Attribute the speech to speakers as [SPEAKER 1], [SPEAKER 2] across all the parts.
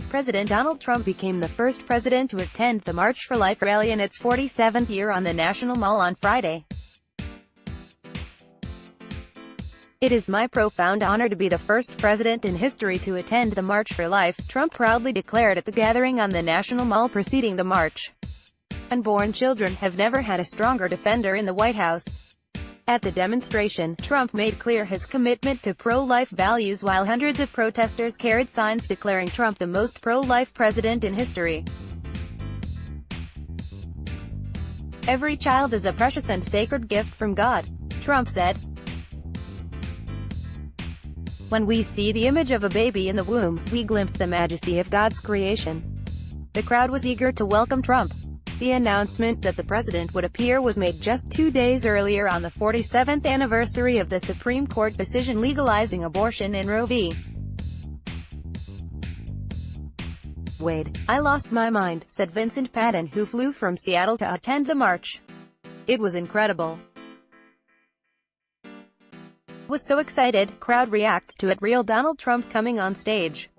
[SPEAKER 1] President Donald Trump became the first president to attend the March for Life rally in its 47th year on the National Mall on Friday. "It is my profound honor to be the first president in history to attend the March for Life," Trump proudly declared at the gathering on the National Mall preceding the march. "Unborn children have never had a stronger defender in the White House." At the demonstration, Trump made clear his commitment to pro-life values while hundreds of protesters carried signs declaring Trump the most pro-life president in history. "Every child is a precious and sacred gift from God," Trump said. "When we see the image of a baby in the womb, we glimpse the majesty of God's creation." The crowd was eager to welcome Trump. The announcement that the president would appear was made just 2 days earlier on the 47th anniversary of the Supreme Court decision legalizing abortion in Roe v. Wade. "I lost my mind," said Vincent Patton, who flew from Seattle to attend the march. "It was incredible. Was so excited." Crowd reacts to it. Real Donald Trump coming on stage.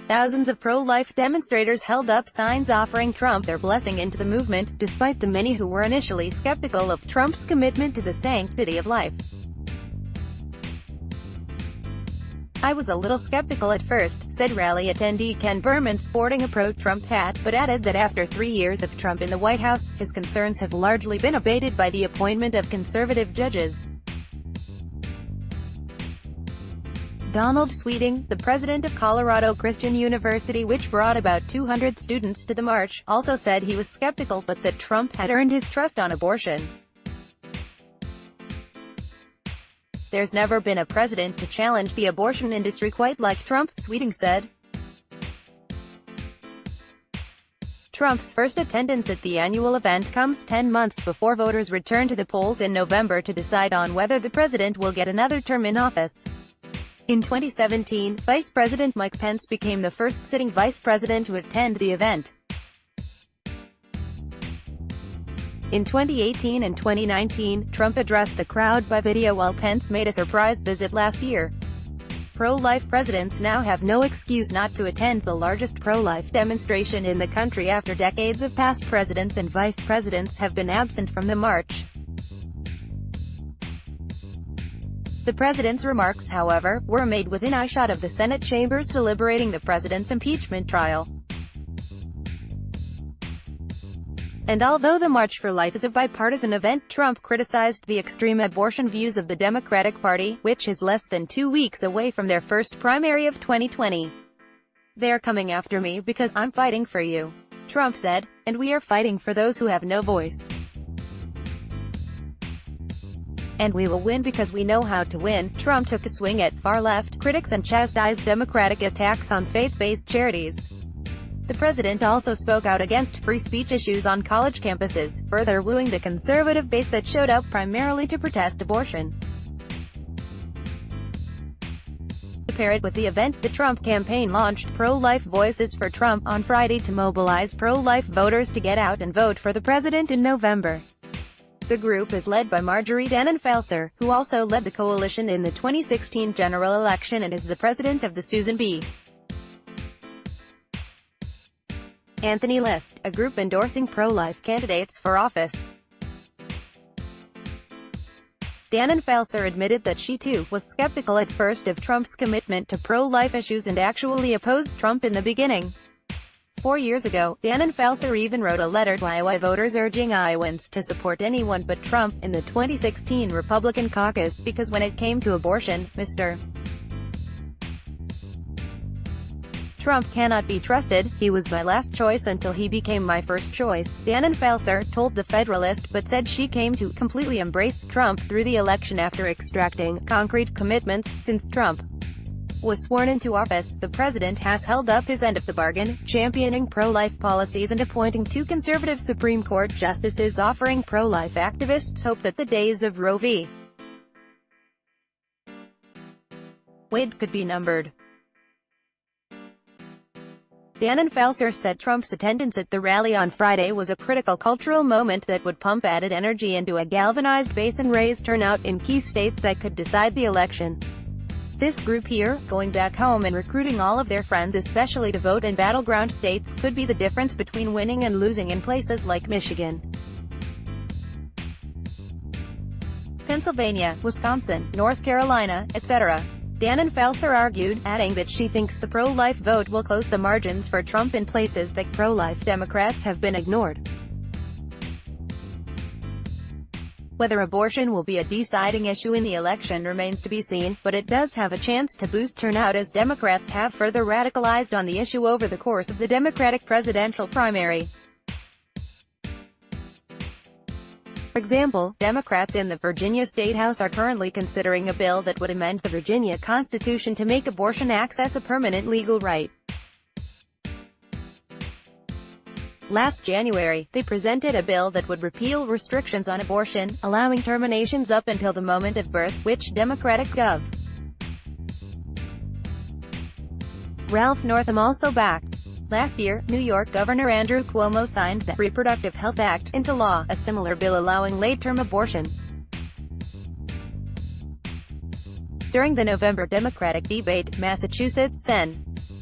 [SPEAKER 1] Thousands of pro-life demonstrators held up signs offering Trump their blessing into the movement, despite the many who were initially skeptical of Trump's commitment to the sanctity of life. "I was a little skeptical at first," said rally attendee Ken Berman sporting a pro-Trump hat, but added that after 3 years of Trump in the White House, his concerns have largely been abated by the appointment of conservative judges. Donald Sweeting, the president of Colorado Christian University, which brought about 200 students to the march, also said he was skeptical but that Trump had earned his trust on abortion. "There's never been a president to challenge the abortion industry quite like Trump," Sweeting said. Trump's first attendance at the annual event comes 10 months before voters return to the polls in November to decide on whether the president will get another term in office. In 2017, Vice President Mike Pence became the first sitting vice president to attend the event. In 2018 and 2019, Trump addressed the crowd by video while Pence made a surprise visit last year. Pro-life presidents now have no excuse not to attend the largest pro-life demonstration in the country after decades of past presidents and vice presidents have been absent from the march. The president's remarks, however, were made within eyeshot of the Senate chambers deliberating the president's impeachment trial. And although the March for Life is a bipartisan event, Trump criticized the extreme abortion views of the Democratic Party, which is less than 2 weeks away from their first primary of 2020. "They're coming after me because I'm fighting for you," Trump said, "and we are fighting for those who have no voice. And we will win because we know how to win." Trump took a swing at far-left critics and chastised Democratic attacks on faith-based charities. The president also spoke out against free speech issues on college campuses, further wooing the conservative base that showed up primarily to protest abortion. To pair it with the event, the Trump campaign launched Pro-Life Voices for Trump on Friday to mobilize pro-life voters to get out and vote for the president in November. The group is led by Marjorie Dannenfelser, who also led the coalition in the 2016 general election and is the president of the Susan B. Anthony List, a group endorsing pro-life candidates for office. Dannenfelser admitted that she too was skeptical at first of Trump's commitment to pro-life issues and actually opposed Trump in the beginning. 4 years ago, Dannenfelser even wrote a letter to Iowa voters urging Iowans to support anyone but Trump in the 2016 Republican caucus because when it came to abortion, Mr. Trump cannot be trusted. "He was my last choice until he became my first choice," Dannenfelser told The Federalist, but said she came to completely embrace Trump through the election after extracting concrete commitments. Since Trump was sworn into office, the president has held up his end of the bargain, championing pro-life policies and appointing 2 conservative Supreme Court justices, offering pro-life activists hope that the days of Roe v. Wade could be numbered. Dannenfelser said Trump's attendance at the rally on Friday was a critical cultural moment that would pump added energy into a galvanized base and raise turnout in key states that could decide the election. This group here, going back home and recruiting all of their friends especially to vote in battleground states, could be the difference between winning and losing in places like Michigan, Pennsylvania, Wisconsin, North Carolina, etc. Dannenfelser argued, adding that she thinks the pro-life vote will close the margins for Trump in places that pro-life Democrats have been ignored. Whether abortion will be a deciding issue in the election remains to be seen, but it does have a chance to boost turnout as Democrats have further radicalized on the issue over the course of the Democratic presidential primary. For example, Democrats in the Virginia State House are currently considering a bill that would amend the Virginia Constitution to make abortion access a permanent legal right. Last January, they presented a bill that would repeal restrictions on abortion, allowing terminations up until the moment of birth, which Democratic Gov. Ralph Northam also backed. Last year, New York Governor Andrew Cuomo signed the Reproductive Health Act into law, a similar bill allowing late-term abortion. During the November Democratic debate, Massachusetts Sen.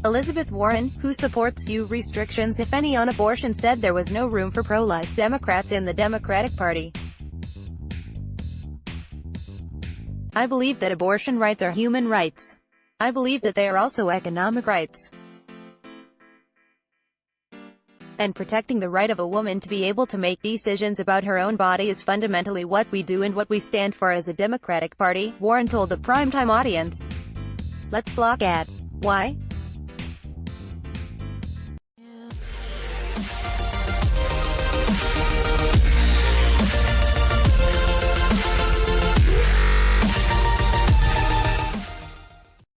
[SPEAKER 1] Elizabeth Warren, who supports few restrictions if any on abortion, said there was no room for pro-life Democrats in the Democratic Party. "I believe that abortion rights are human rights. I believe that they are also economic rights. And protecting the right of a woman to be able to make decisions about her own body is fundamentally what we do and what we stand for as a Democratic Party," Warren told the primetime audience. Let's block ads. Why?